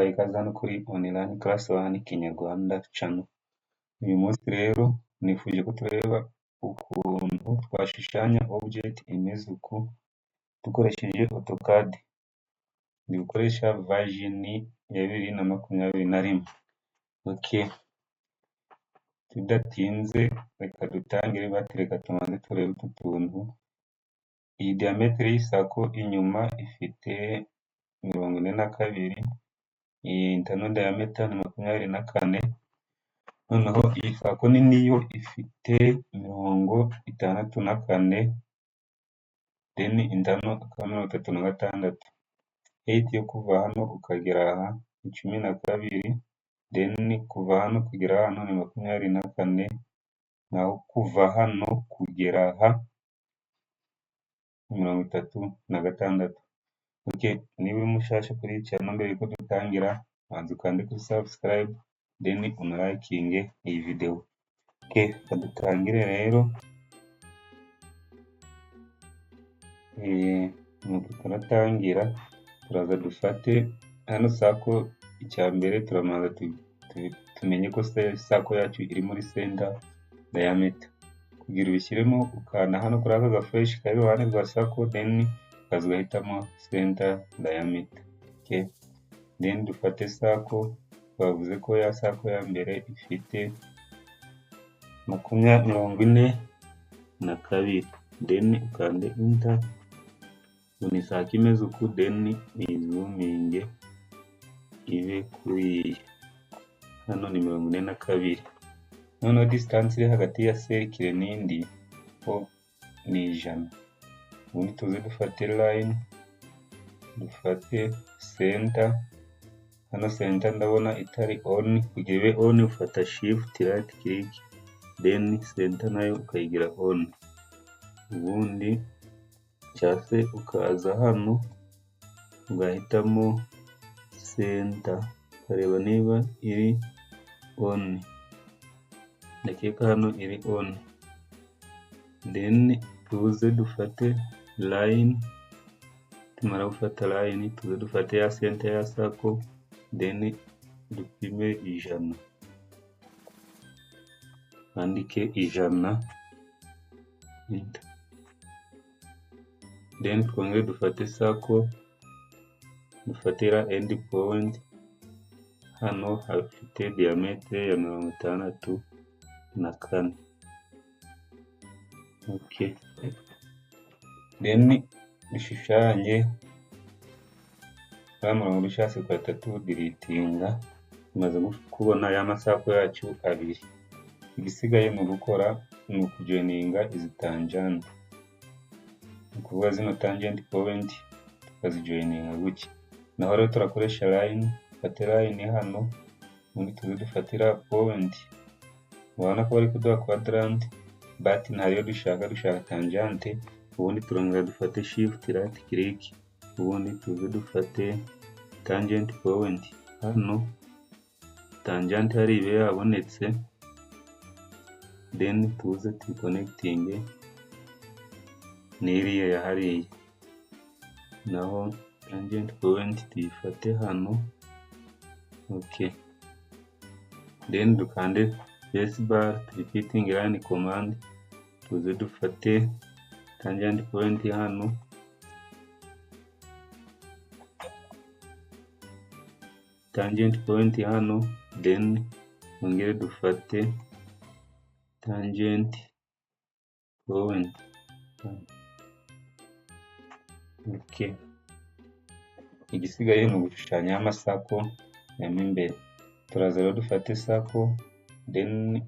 tubaha ikaze hano kuri online class one Kinyarwanda channel. Uyu munsi rero nifuje ko tureba ukuntu twashushanya object imeze uku dukoresheje AutoCAD. Ndi gukoresha version ya 2021. Okay. Tudatinze reka dutangire batereka tumanze turebe utu tuntu. Iyi diameter y'isako inyuma ifite 42, iyi internal diameter ni 24, noneho iyi sako nini yo ifite 64, then internal akaba 36. Height yo kuva hano ukagera aha ni 12, then kuva hano kugera hano ni 24, naho kuva hano kugera aha 36. Okay, niba uri mushasha kuri iyi channel mbere yuko dutangira, banza ukande kuri subscribe, then unalikinge iyi video. Okay, dutangire rero. Nuko turatangira, turaza dufate hano sako icya mbere turamanza tumenye ko sako yacu iri muri center diameter. Kugira ubishyiremo ukanda hano kuri aka gafresh kari iruhande rwa sako, then ukaza ugahitamo center diameter. Okay, then dufate sako, bavuze ko ya sako ya mbere ifite 42, then ukande enter. Ni sako imeze uku, then izuminge ibe kuri hano ni 42. Noneho distance iri hagati ya circle n'indi ho ni 100. Ubundi tuze dufate line, dufate center. Hano center ndabona itari on, kugira ibe on ufata shift right click, then center nayo ukayigira on. Ubundi cyase ukaza hano ugahitamo center, ukareba niba iri on. Ndakeka hano iri on, then tuze dufate line. Tumara gufata line tuze dufate ya center ya sako, then dupime 100, andike 100, then twongere dufate sako, dufatira end point. Hano hafite diameter ya 64. Okay, then dushushanye murongo dushatse kwa 3 deletinga. Tumaze kubona ya masako yacu abiri, igisigaye mu gukora ni ukujoininga izi tangent. Ukuvuga zino tangent point tukazijoininga gutya. Naho rero turakoresha line, dufate line hano, ubundi tuze dufatira point. Ubona ko bari kuduha quadrant, but ntayo dushaka tangent. Ubundi turongera dufate shift right click, ubundi tuze dufate tangent point. Hano tangent hari ibe yabonetse, then tuze connecting n'iriya ya hariya. Naho tangent point tuyifate hano. Okay, then dukande spacebar, repeating line command, tuze dufate tangent point hano, then ongere dufate tangent point. Okay, igisigaye ni ugushushanya amasako ya imbere. Turaza rero dufate sako, then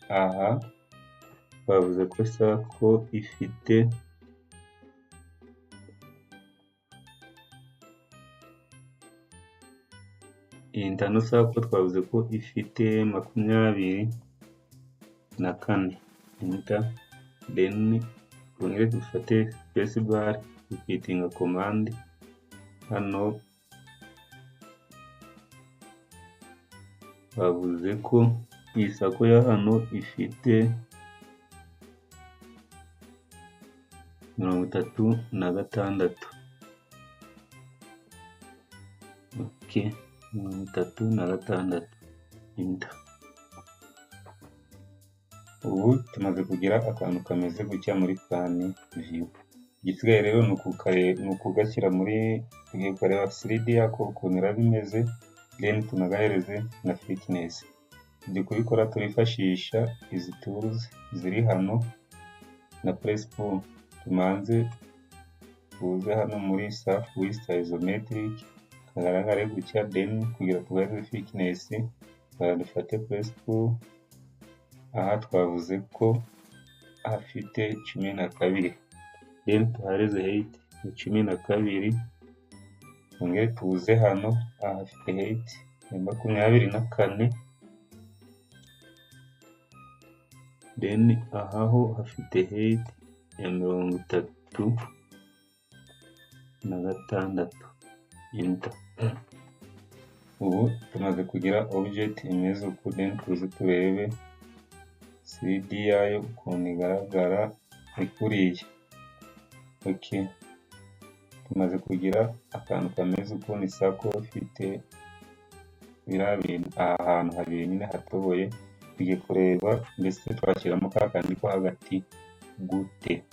aha bavuze ko sako ifite internal sako, twavuze ko ifite 24. Then twongere dufate spacebar, repeating command. Hano bavuze ko iyi sako ya hano ifite 36. Okay, 36 enter. Ubu tumaze kugira akantu kameze gutya muri plan view. Igisigaye rero ni ukugashyira muri, tugiye kureba 3D yako ukuntu iraba imeze, then tunagahereze na thickness. Ibyo kubikora turifashisha izi tools ziri hano na press pull. Tumanze tuze hano muri surface isometric kagaragare gutya, then kugira tugahereze thickness dufate press pull. Aha twavuze ko afite 12, then tuhareze height ni 12. Twongere tuze hano ahafite height ya 24, then ahaho hafite height ya 36 enter. Ubu tumaze kugira object imeze uku, then tuze turebe 3D yayo ukuntu igaragara ikuriye. Okay, tumaze kugira akantu kameze ukuntu isako ifite biriya bintu, aha hantu habiri nyine hatoboye. Tugiye kureba mbese twashyiramo ka kandi ko hagati gute.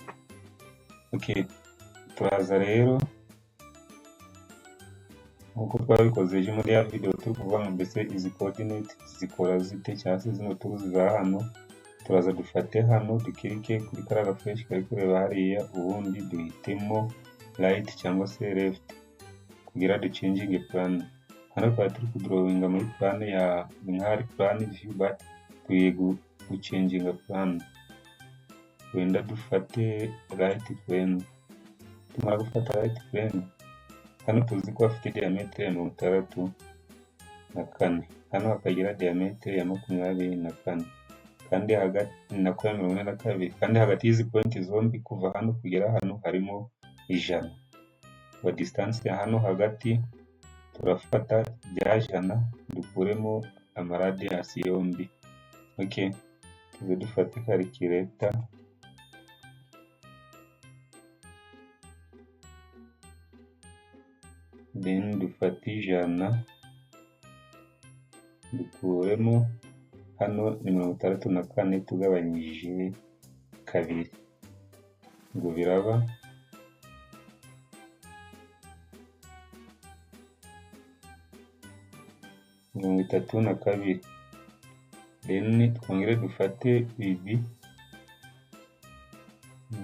Okay, turaza rero nkuko twabikoze ejo muri ya video turi kuvuga ngo mbese izi coordinate zikora zite, cyangwa se zino tools za hano. Turaza dufate hano dukirike kuri kariya gafresh kari kureba hariya, ubundi duhitemo right cyangwa se left kugira duchange plan. Hano twari turi kudrawinga muri plan ya nk'ari plan view, but tugiye guchanginga plan. Wenda dufate right plane. Tumara gufata right plane, hano tuzi ko afite diameter ya 64, hano hakagira diameter ya 24, kandi hagati nako ya 42, kandi hagati y'izi point zombi kuva hano kugera hano harimo 100. Wa distance ya hano hagati turafata bya 100 dukuremo amaradius yombi. Okay, tuze dufate calculator, then dufate 100 dukuremo hano ni 64 tugabanyije kabiri, ngo biraba 32. Then twongere dufate ibi,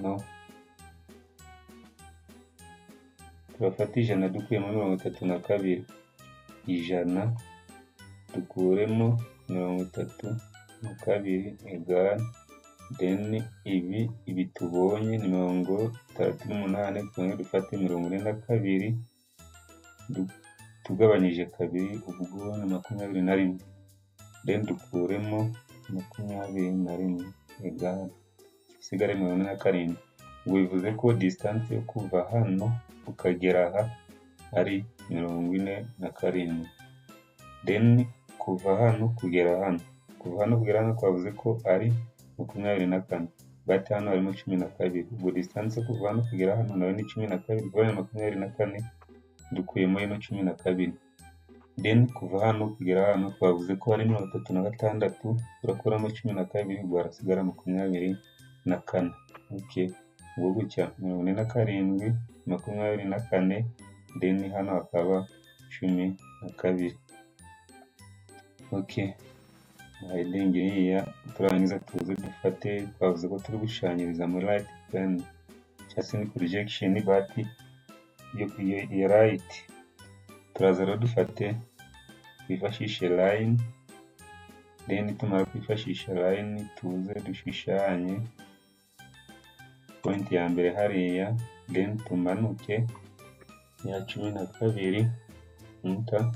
no, turafata 100 dukuyemo 32, 100 dukuremo 32 egal, then ibi tubonye ni 38. Twongere dufate 42 tugabanyije kabiri, ubwo ni 21, then dukuremo 21 egal sigare 47. Ubwo bivuze ko distance yo kuva hano ukagera aha ari 47. Then kuva hano kugera hano, twavuze ko ari 24, but hano harimo 12. Ubwo distance kuva hano kugera hano nayo ni 12, ubwo ni 24 dukuyemo ino 12. Then kuva hano kugera hano twavuze ko ari 36, turakuramo 12, ubwo harasigara 24. Okay, ubwo gutya 47, 24, then hano hakaba 12. Okay, heading iriya turangiza tuze dufate, twavuze ko turi gushushanyiriza muri right plane cyangwa se ni projection, but iyo right. Turaza rero dufate twifashishe line, then tumara kwifashisha line tuze dushushanye point ya mbere hariya, then tumanuke ya 12 enter,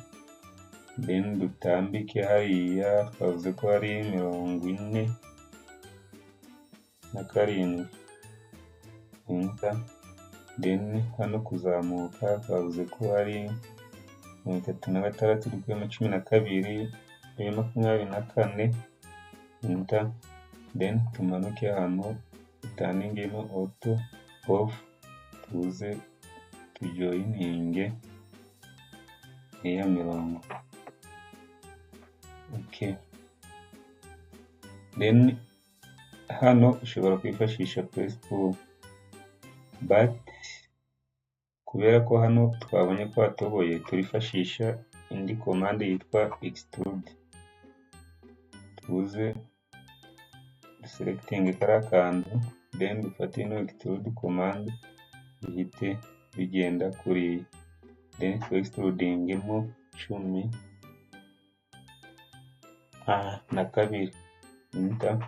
then dutambike hariya, twavuze ko ari 47 enter, then hano kuzamuka twavuze ko ari 36 dukuyemo 12 24 enter, then tumanuke hano tutaningemo auto off, tuze tujoyininge iya mirongo. okay. Then hano ushobora kwifashisha press pull, but kubera ko hano twabonye ko hatoboye turifashisha indi komande yitwa extrude. Tuze selecting kariya kantu, then dufate ino extrude command bihite bigenda kuriya, then extrudingemo 12 na kabiri enter,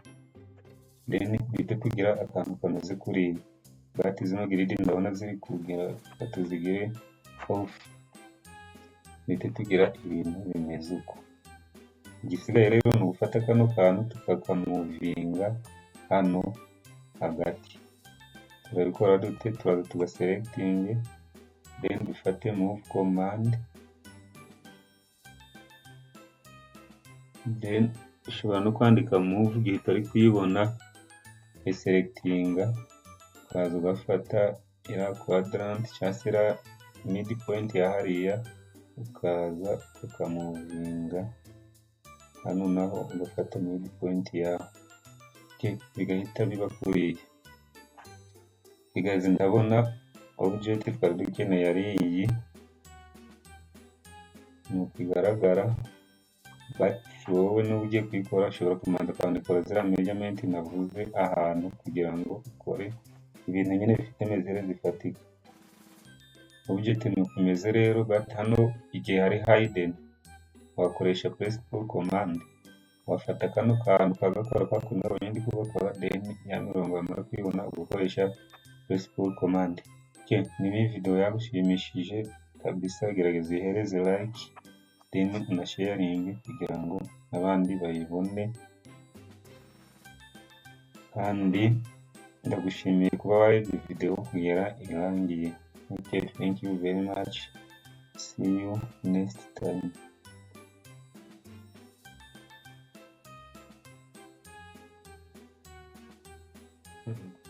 then bihite kugira akantu kameze kuriya. But zino giridi ndabona ziri kugira tuzigire off, bihite tugira ibintu bimeze uko. Igisigaye rero ni ugufata kano kantu tukakamuvinga hano hagati. Turabikora dute? Turaza tugaselecting, then dufate move command, then ushobora no kwandika move igihe utari kuyibona, selectinga ukaza ugafata iriya quadrant cyangwa se iriya midpoint ya hariya, ukaza ukamuvinga hano naho ugafata midpoint yaho, bigahita biba kuriya. Guys, ndabona object twari dukeneye ari iyi, nuko igaragara, but wowe n'ubu ugiye kuyikora ushobora kumanza kwandikora ziriya measurement navuze ahantu kugira ngo ukore ibintu nyine bifite mezere zifatika. Object nuko imeze rero, but hano igihe hari hidden wakoresha press pull command, wafata kano kantu ukagakora kwa kundi abonye ndi kugakora, then ya mirongo wamara kuyibona ugakoresha press pull command. Niba iyi video yagushimishije kabisa, gerageza ihereze like, then na sharing kugira ngo abandi bayibone, kandi ndagushimiye kuba warebye video kugera irangiye. Okay, thank you very much. See you next time. Mm-hmm.